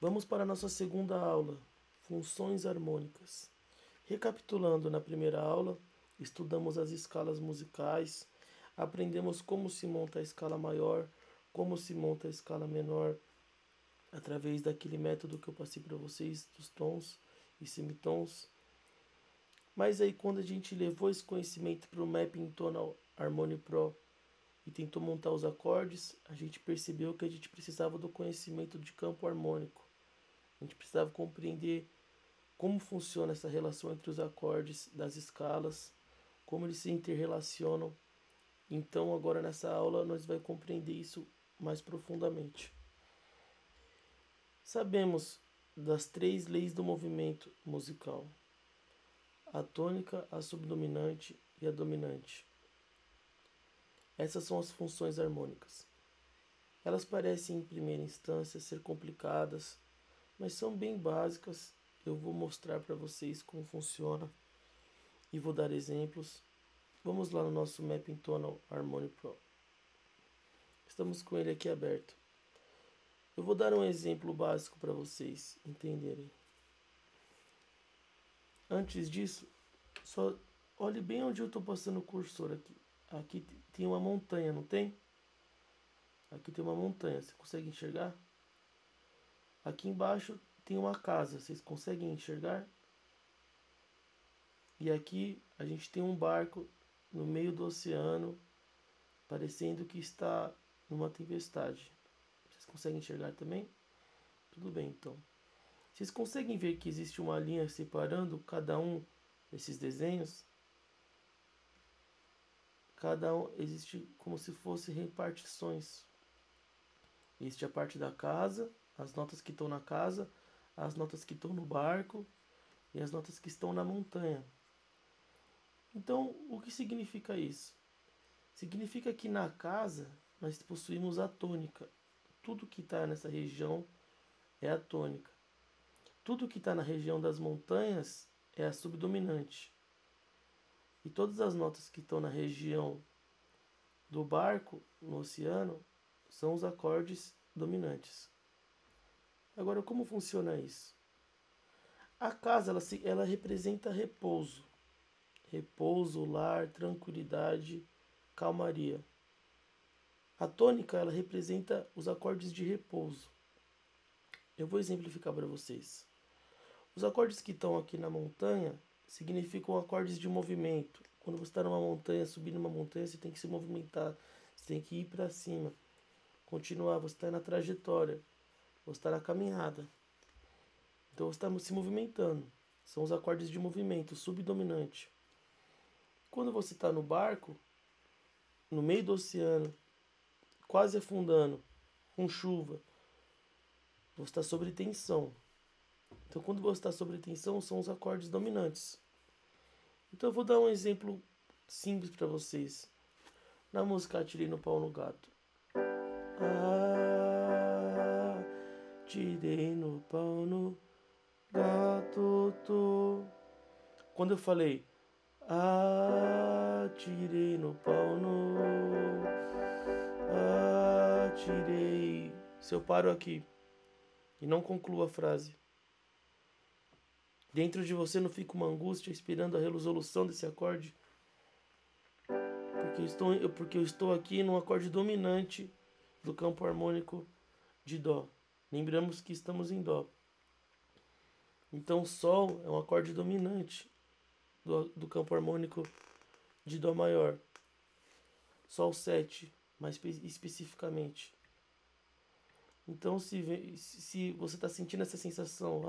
Vamos para a nossa segunda aula, funções harmônicas. Recapitulando, na primeira aula, estudamos as escalas musicais, aprendemos como se monta a escala maior, como se monta a escala menor, através daquele método que eu passei para vocês, dos tons e semitons. Mas aí quando a gente levou esse conhecimento para o Mapping Tonal Harmony Pro e tentou montar os acordes, a gente percebeu que a gente precisava do conhecimento de campo harmônico. A gente precisava compreender como funciona essa relação entre os acordes das escalas, como eles se interrelacionam. Então, agora nessa aula, nós vamos compreender isso mais profundamente. Sabemos das 3 leis do movimento musical: a tônica, a subdominante e a dominante. Essas são as funções harmônicas. Elas parecem, em primeira instância, ser complicadas, mas são bem básicas. Eu vou mostrar para vocês como funciona e vou dar exemplos. Vamos lá no nosso Mapping Tonal Harmony Pro. Estamos com ele aqui aberto. Eu vou dar um exemplo básico para vocês entenderem. Antes disso, só olhe bem onde eu estou passando o cursor aqui. Aqui tem uma montanha, não tem? Aqui tem uma montanha, você consegue enxergar? Aqui embaixo tem uma casa, vocês conseguem enxergar? E aqui a gente tem um barco no meio do oceano, parecendo que está numa tempestade. Vocês conseguem enxergar também? Tudo bem, então. Vocês conseguem ver que existe uma linha separando cada um desses desenhos? Cada um existe como se fosse repartições. Existe a parte da casa, as notas que estão na casa, as notas que estão no barco e as notas que estão na montanha. Então, o que significa isso? Significa que na casa nós possuímos a tônica. Tudo que está nessa região é a tônica. Tudo que está na região das montanhas é a subdominante. E todas as notas que estão na região do barco, no oceano, são os acordes dominantes. Agora, como funciona isso? A casa, ela representa repouso. Repouso, lar, tranquilidade, calmaria. A tônica, ela representa os acordes de repouso. Eu vou exemplificar para vocês. Os acordes que estão aqui na montanha significam acordes de movimento. Quando você está numa montanha, subindo uma montanha, você tem que se movimentar, você tem que ir para cima, continuar, você está na trajetória, você está na caminhada. Então você está se movimentando. São os acordes de movimento, subdominante. Quando você está no barco, no meio do oceano, quase afundando, com chuva, você está sobre tensão. Então, quando você está sobre tensão, são os acordes dominantes. Então, eu vou dar um exemplo simples para vocês. Na música Atirei no Pau no Gato. Atirei no pau no gato, tô. Quando eu falei atirei no pau no... Atirei... Se eu paro aqui e não concluo a frase, dentro de você não fica uma angústia esperando a resolução desse acorde? Porque eu estou aqui no acorde dominante do campo harmônico de Dó. Lembramos que estamos em Dó. Então, Sol é um acorde dominante do campo harmônico de Dó maior. Sol 7, mais especificamente. Então, se você está sentindo essa sensação,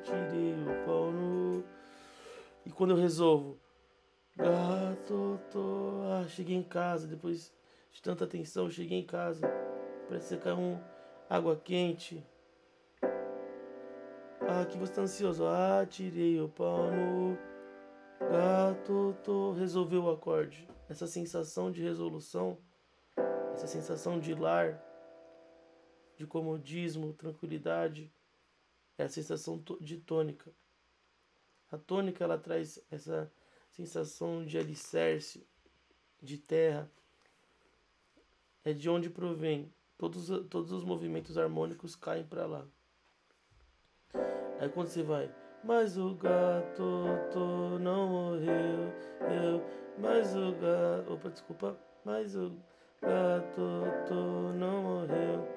tirei o pau no... E quando eu resolvo, cheguei em casa, depois de tanta tensão, cheguei em casa, parece que caiu água quente. Que você está ansioso, tirei o pau no gato, resolveu o acorde. Essa sensação de resolução, essa sensação de lar, de comodismo, tranquilidade, é a sensação de tônica. A tônica, ela traz essa sensação de alicerce, de terra. É de onde provém. Todos os movimentos harmônicos caem para lá. Aí quando você vai, mas o gato não morreu, mas o gato, opa, desculpa, mas o gato não morreu,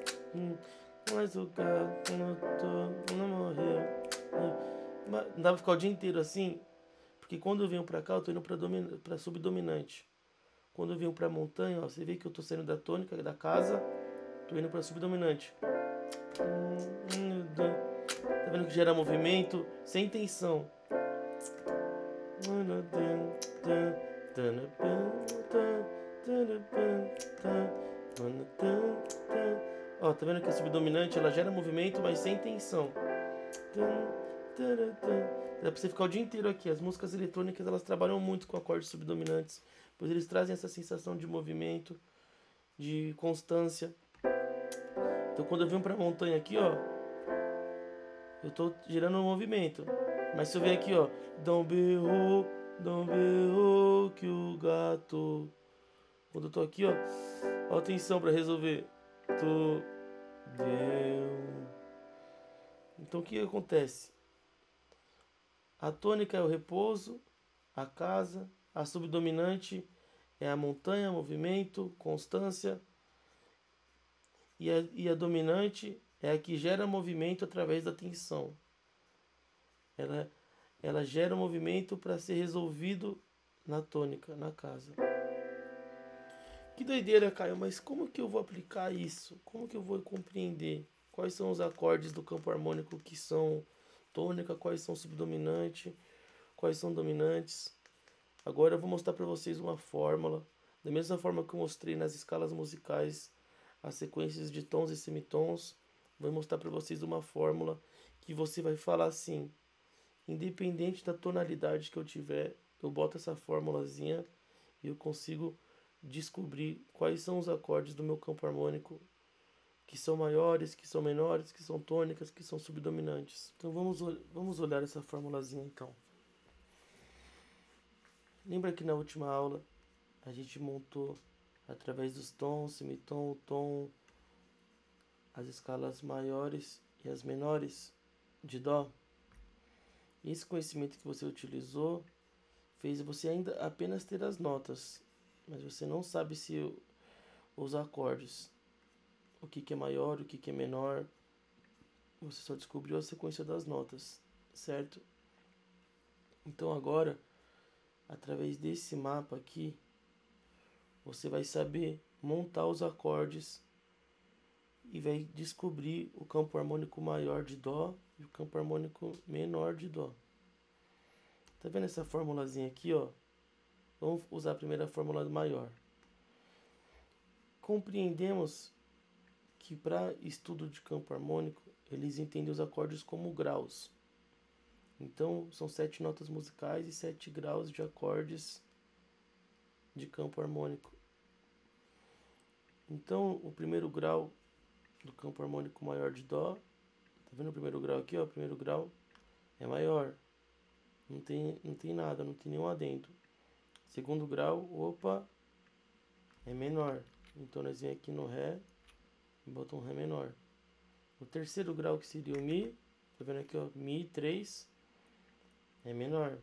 mas o gato não morreu. Não dá pra ficar o dia inteiro assim, porque quando eu venho pra cá, eu tô indo pra subdominante. Quando eu venho pra montanha, ó, você vê que eu tô saindo da tônica da casa, tô indo pra subdominante. Tá vendo que gera movimento sem tensão. Ó, tá vendo que a subdominante ela gera movimento, mas sem tensão. Dá pra você ficar o dia inteiro aqui. As músicas eletrônicas elas trabalham muito com acordes subdominantes, pois eles trazem essa sensação de movimento, de constância. Então quando eu venho pra montanha aqui, ó, eu tô gerando um movimento. Mas se eu vier aqui, ó, não berrou que o gato. Quando eu tô aqui, ó, atenção pra resolver. Tô deu. Então o que acontece? A tônica é o repouso, a casa, a subdominante é a montanha, movimento, constância. E a dominante é a que gera movimento através da tensão. Ela gera um movimento para ser resolvido na tônica, na casa. Que doideira, Caio, mas como que eu vou aplicar isso? Como que eu vou compreender quais são os acordes do campo harmônico que são tônica, quais são subdominante, quais são dominantes? Agora eu vou mostrar para vocês uma fórmula, da mesma forma que eu mostrei nas escalas musicais, as sequências de tons e semitons. Vou mostrar para vocês uma fórmula que você vai falar assim, independente da tonalidade que eu tiver, eu boto essa formulazinha e eu consigo descobrir quais são os acordes do meu campo harmônico que são maiores, que são menores, que são tônicas, que são subdominantes. Então vamos olhar essa formulazinha então. Lembra que na última aula a gente montou através dos tons, semitom, tom, as escalas maiores e as menores de dó? Esse conhecimento que você utilizou fez você ainda apenas ter as notas, mas você não sabe se os acordes, o que é maior, o que é menor, você só descobriu a sequência das notas, certo? Então agora, através desse mapa aqui, você vai saber montar os acordes e vai descobrir o campo harmônico maior de dó e o campo harmônico menor de dó. Tá vendo essa formulazinha aqui, ó? Vamos usar a primeira fórmula maior. Compreendemos que para estudo de campo harmônico, eles entendem os acordes como graus. Então, são 7 notas musicais e 7 graus de acordes de campo harmônico. Então, o primeiro grau do campo harmônico maior de dó, tá vendo o primeiro grau aqui, ó? O primeiro grau é maior. Não tem nada, não tem nenhum adendo. Segundo grau, opa, é menor. Então nós vem aqui no Ré e bota um Ré menor. O terceiro grau, que seria o Mi, tá vendo aqui, ó, Mi 3, é menor.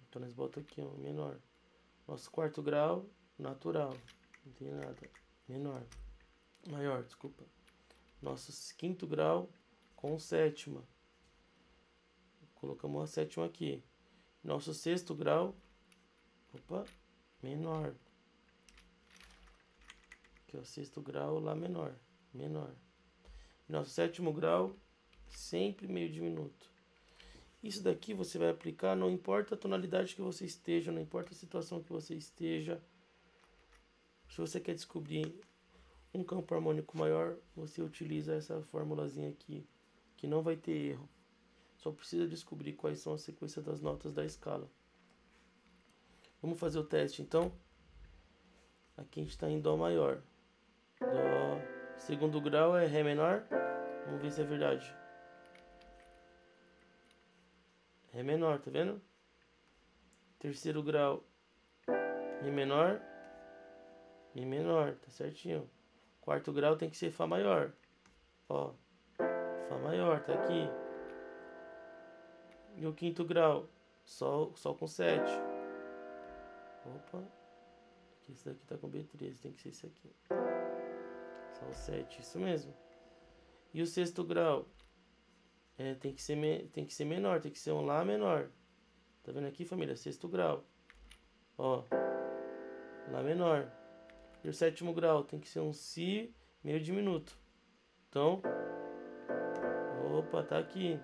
Então nós bota aqui, ó, menor. Nosso quarto grau, natural, não tem nada, menor. Maior, desculpa. Nosso quinto grau com sétima. Colocamos a sétima aqui. Nosso sexto grau, opa, menor. Aqui é o sexto grau, Lá menor, menor. Nosso sétimo grau, sempre meio diminuto. Isso daqui você vai aplicar, não importa a tonalidade que você esteja, não importa a situação que você esteja. Se você quer descobrir um campo harmônico maior, você utiliza essa formulazinha aqui, que não vai ter erro. Só precisa descobrir quais são a sequência das notas da escala. Vamos fazer o teste então. Aqui a gente está em Dó maior. Dó. Segundo grau é Ré menor. Vamos ver se é verdade. Ré menor, tá vendo? Terceiro grau, Mi menor. Mi menor, tá certinho. Quarto grau tem que ser Fá maior. Ó, Fá maior, tá aqui. E o quinto grau? Sol com 7. Opa. Esse daqui tá com B13, tem que ser esse aqui. Sol 7, isso mesmo. E o sexto grau? Tem que ser menor, tem que ser um Lá menor. Tá vendo aqui, família? Sexto grau. Ó. Lá menor. E o sétimo grau? Tem que ser um Si meio diminuto. Então, opa, tá aqui.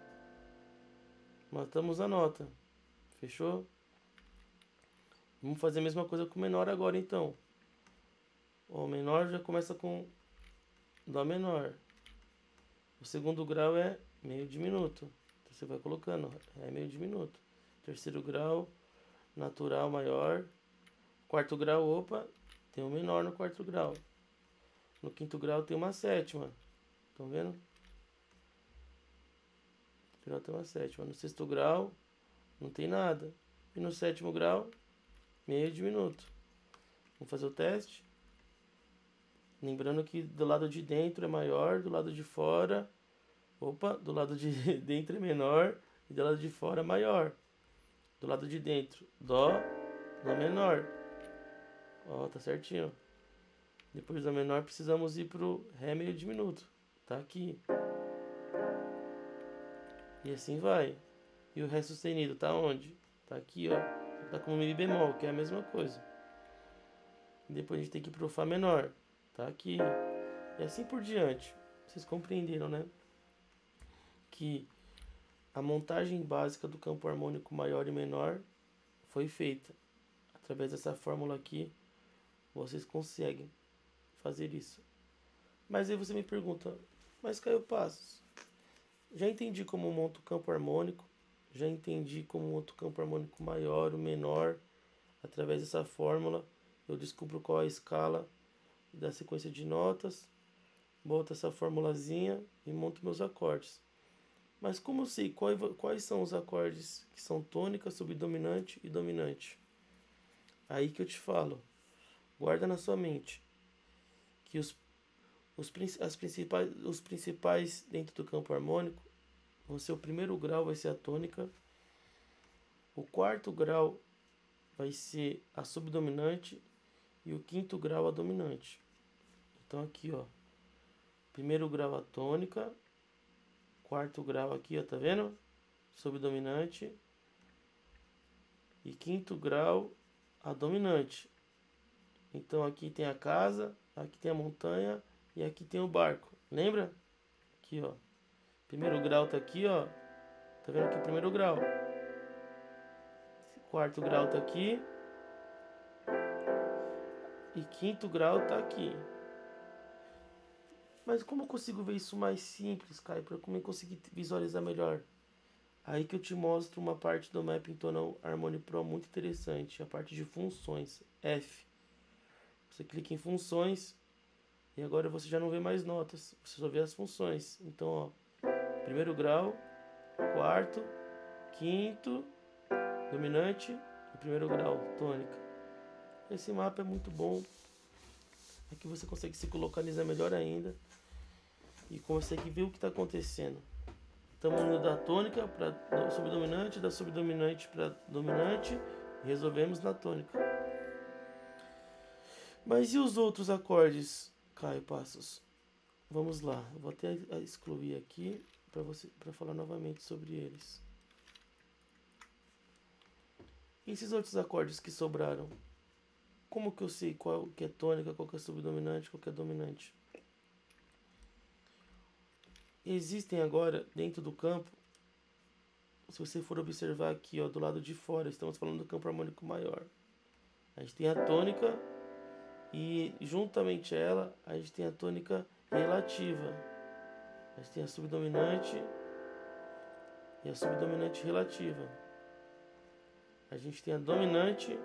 Matamos a nota. Fechou? Vamos fazer a mesma coisa com o menor agora, então. Ó, o menor já começa com Dó menor. O segundo grau é meio diminuto. Então você vai colocando, é meio diminuto. Terceiro grau, natural maior. Quarto grau, opa, tem um menor no quarto grau. No quinto grau tem uma sétima. Estão vendo? No grau tem uma sétima. No sexto grau, não tem nada. E no sétimo grau, meio diminuto. Vamos fazer o teste. Lembrando que do lado de dentro é maior, do lado de fora... Opa, do lado de dentro é menor e do lado de fora é maior. Do lado de dentro, Dó menor. Ó, tá certinho. Depois do menor precisamos ir pro Ré meio diminuto. Tá aqui. E assim vai. E o Ré sustenido tá onde? Tá aqui, ó. Tá como Mi bemol, que é a mesma coisa. E depois a gente tem que ir pro Fá menor. Tá aqui. E assim por diante. Vocês compreenderam, né? Que a montagem básica do campo harmônico maior e menor foi feita. Através dessa fórmula aqui, vocês conseguem fazer isso. Mas aí você me pergunta, mas Caio Passos, já entendi como monto o campo harmônico, já entendi como monto o campo harmônico maior, o menor. Através dessa fórmula, eu descubro qual é a escala da sequência de notas, boto essa formulazinha e monto meus acordes. Mas como eu sei quais são os acordes que são tônica, subdominante e dominante? Aí que eu te falo. Guarda na sua mente que os principais dentro do campo harmônico vão ser: o primeiro grau vai ser a tônica, o quarto grau vai ser a subdominante e o quinto grau a dominante. Então aqui, ó, primeiro grau a tônica, quarto grau aqui, ó, tá vendo? Subdominante. E quinto grau a dominante. Então aqui tem a casa, aqui tem a montanha e aqui tem o barco. Lembra? Aqui, ó. Primeiro grau tá aqui, ó. Tá vendo aqui o primeiro grau? Quarto grau tá aqui. E quinto grau tá aqui. Mas como eu consigo ver isso mais simples, Caio? Para como eu conseguir visualizar melhor? Aí que eu te mostro uma parte do Mapping Tonal Harmony Pro muito interessante. A parte de funções. F. Você clica em funções. E agora você já não vê mais notas. Você só vê as funções. Então, ó. Primeiro grau. Quarto. Quinto. Dominante. E primeiro grau. Tônica. Esse mapa é muito bom. Aqui você consegue se localizar melhor ainda. E consegue ver o que está acontecendo. Estamos indo da tônica para subdominante, da subdominante para dominante, e resolvemos na tônica. Mas e os outros acordes, Caio Passos? Vamos lá, eu vou até excluir aqui para falar novamente sobre eles. E esses outros acordes que sobraram? Como que eu sei qual que é tônica, qual que é subdominante, qual que é dominante? Existem agora, dentro do campo, se você for observar aqui, ó, do lado de fora, estamos falando do campo harmônico maior. A gente tem a tônica e, juntamente a ela, a gente tem a tônica relativa. A gente tem a subdominante e a subdominante relativa. A gente tem a dominante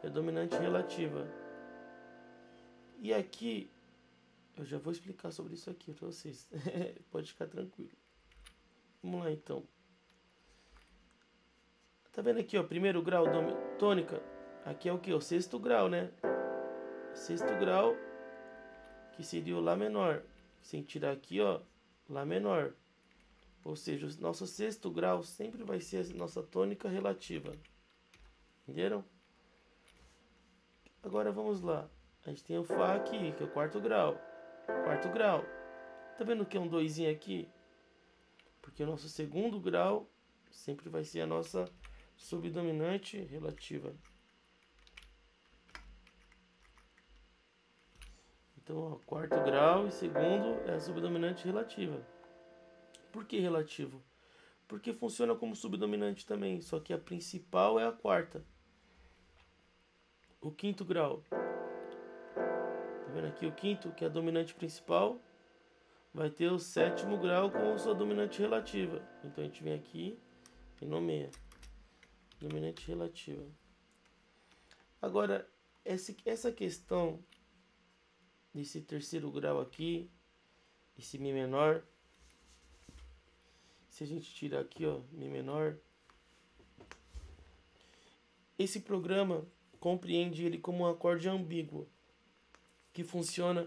e a dominante relativa. E aqui... eu já vou explicar sobre isso aqui para vocês. Pode ficar tranquilo. Vamos lá, então. Tá vendo aqui, ó? Primeiro grau, tônica. Aqui é o que? O sexto grau, né? Sexto grau, que seria o Lá menor. Sem tirar aqui, ó. Lá menor. Ou seja, o nosso sexto grau sempre vai ser a nossa tônica relativa. Entenderam? Agora vamos lá. A gente tem o Fá aqui, que é o quarto grau. Quarto grau. Tá vendo que é um doisinho aqui? Porque o nosso segundo grau sempre vai ser a nossa subdominante relativa. Então, ó, quarto grau e segundo é a subdominante relativa. Por que relativo? Porque funciona como subdominante também, só que a principal é a quarta. O quinto grau. Tá vendo aqui o quinto, que é a dominante principal, vai ter o sétimo grau com sua dominante relativa. Então a gente vem aqui e nomeia. Dominante relativa. Agora, essa questão desse terceiro grau aqui, esse Mi menor, se a gente tirar aqui, ó, Mi menor, esse programa compreende ele como um acorde ambíguo, que funciona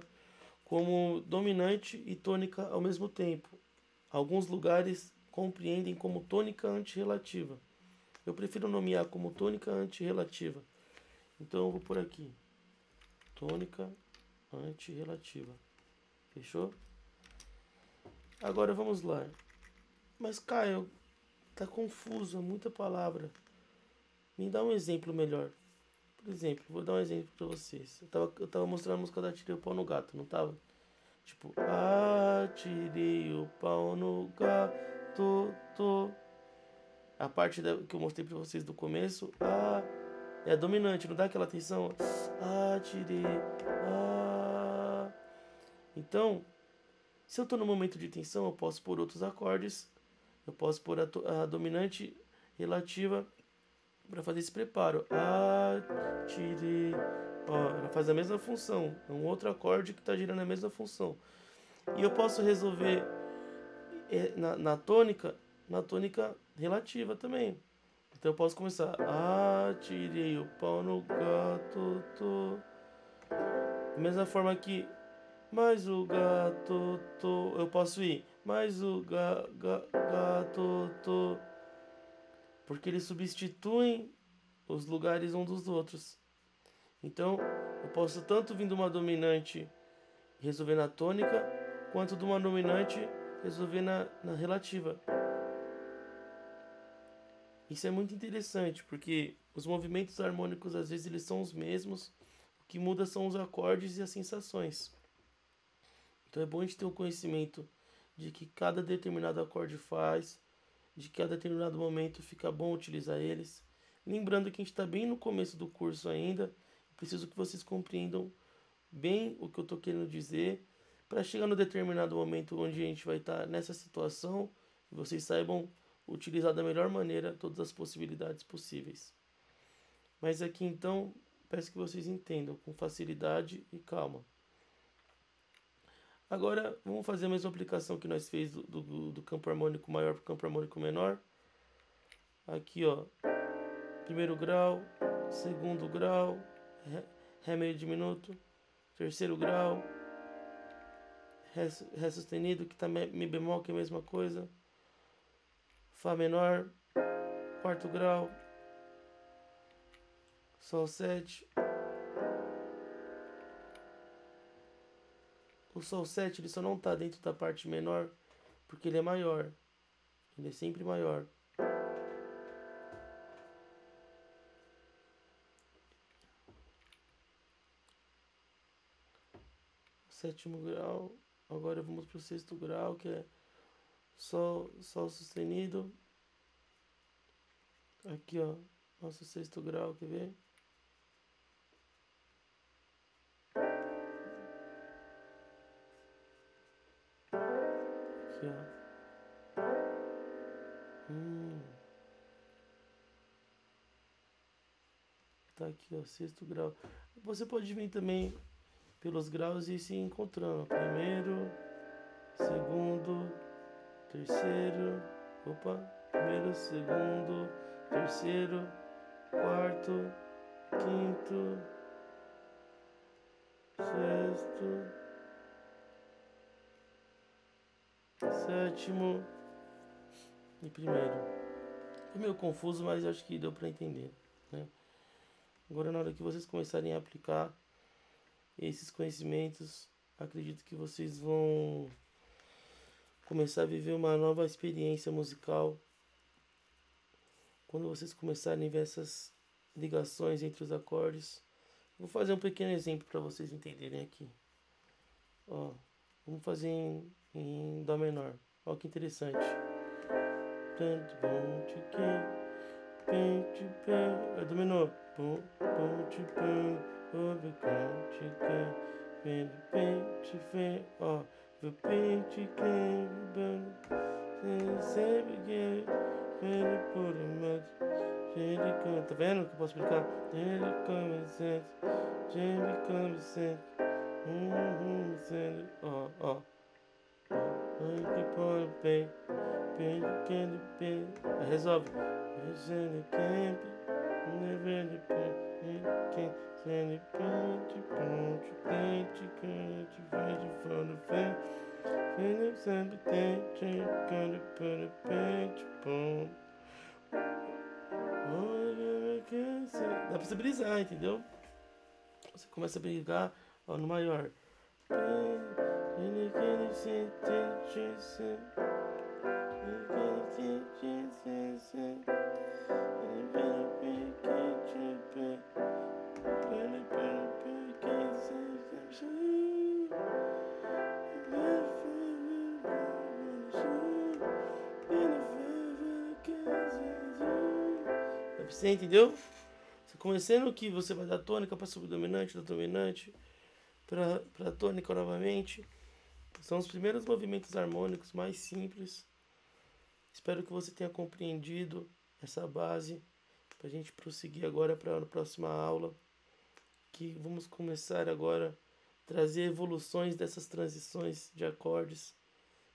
como dominante e tônica ao mesmo tempo. Alguns lugares compreendem como tônica antirrelativa. Eu prefiro nomear como tônica antirrelativa. Então eu vou por aqui. Tônica antirrelativa. Fechou? Agora vamos lá. Mas Caio, tá confuso, é muita palavra. Me dá um exemplo melhor. Por exemplo, vou dar um exemplo pra vocês. Eu tava mostrando a música da Tirei o Pau no Gato, não tava? Tipo, atirei o pau no gato, tô. A parte que eu mostrei pra vocês do começo, é a dominante, não dá aquela tensão? Atirei, Então, se eu tô no momento de tensão, eu posso pôr outros acordes. Eu posso pôr a dominante relativa para fazer esse preparo. Atirei. Ó, ela faz a mesma função. É um outro acorde que está girando a mesma função. E eu posso resolver na tônica relativa também. Então eu posso começar. Atirei o pau no gato. Tô. Da mesma forma que. Mas o gato. Tô. Eu posso ir. Mas o gato. Tô. Porque eles substituem os lugares um dos outros. Então, eu posso tanto vir de uma dominante resolver na tônica, quanto de uma dominante resolver na relativa. Isso é muito interessante, porque os movimentos harmônicos às vezes eles são os mesmos, o que muda são os acordes e as sensações. Então é bom a gente ter o conhecimento de que cada determinado acorde faz, de que a determinado momento fica bom utilizar eles. Lembrando que a gente está bem no começo do curso ainda, preciso que vocês compreendam bem o que eu estou querendo dizer, para chegar no determinado momento onde a gente vai estar nessa situação, e vocês saibam utilizar da melhor maneira todas as possibilidades possíveis. Mas aqui então, peço que vocês entendam com facilidade e calma. Agora, vamos fazer a mesma aplicação que nós fez do campo harmônico maior para o campo harmônico menor. Aqui, ó, primeiro grau, segundo grau, Ré meio diminuto, terceiro grau, Ré sustenido, que tá Mi bemol, que é a mesma coisa, Fá menor, quarto grau, Sol 7. O Sol 7 ele só não está dentro da parte menor porque ele é maior. Ele é sempre maior. Sétimo grau. Agora vamos para o sexto grau, que é Sol sustenido. Aqui, ó. Nosso sexto grau, quer ver? Aqui, ó. Tá aqui, ó, sexto grau. Você pode vir também pelos graus e ir se encontrando. Primeiro, segundo, terceiro. Opa! Primeiro, segundo, terceiro, quarto, quinto, sexto, sétimo, em primeiro. Foi meio confuso, mas acho que deu para entender, né? Agora, na hora que vocês começarem a aplicar esses conhecimentos, acredito que vocês vão começar a viver uma nova experiência musical. Quando vocês começarem a ver essas ligações entre os acordes, vou fazer um pequeno exemplo para vocês entenderem aqui. Ó, vamos fazer em Dó menor. Ó que interessante. Tanto bom te é Dó menor. Bom te ó, vou te sempre que por tá vendo que eu posso explicar? Ele come sempre, ó. Aí resolve. Dá pra você brisar, entendeu? Você começa a brigar, ó, no maior. Você entendeu? Você começando que você vai da tônica para subdominante, da dominante para tônica novamente. São os primeiros movimentos harmônicos mais simples. Espero que você tenha compreendido essa base para a gente prosseguir agora para a próxima aula, que vamos começar agora a trazer evoluções dessas transições de acordes,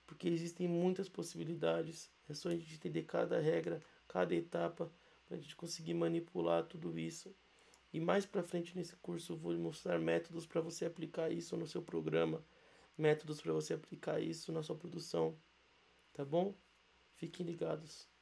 porque existem muitas possibilidades. É só a gente entender cada regra, cada etapa, para a gente conseguir manipular tudo isso. E mais para frente nesse curso eu vou mostrar métodos para você aplicar isso no seu programa, métodos para você aplicar isso na sua produção, tá bom? Fiquem ligados.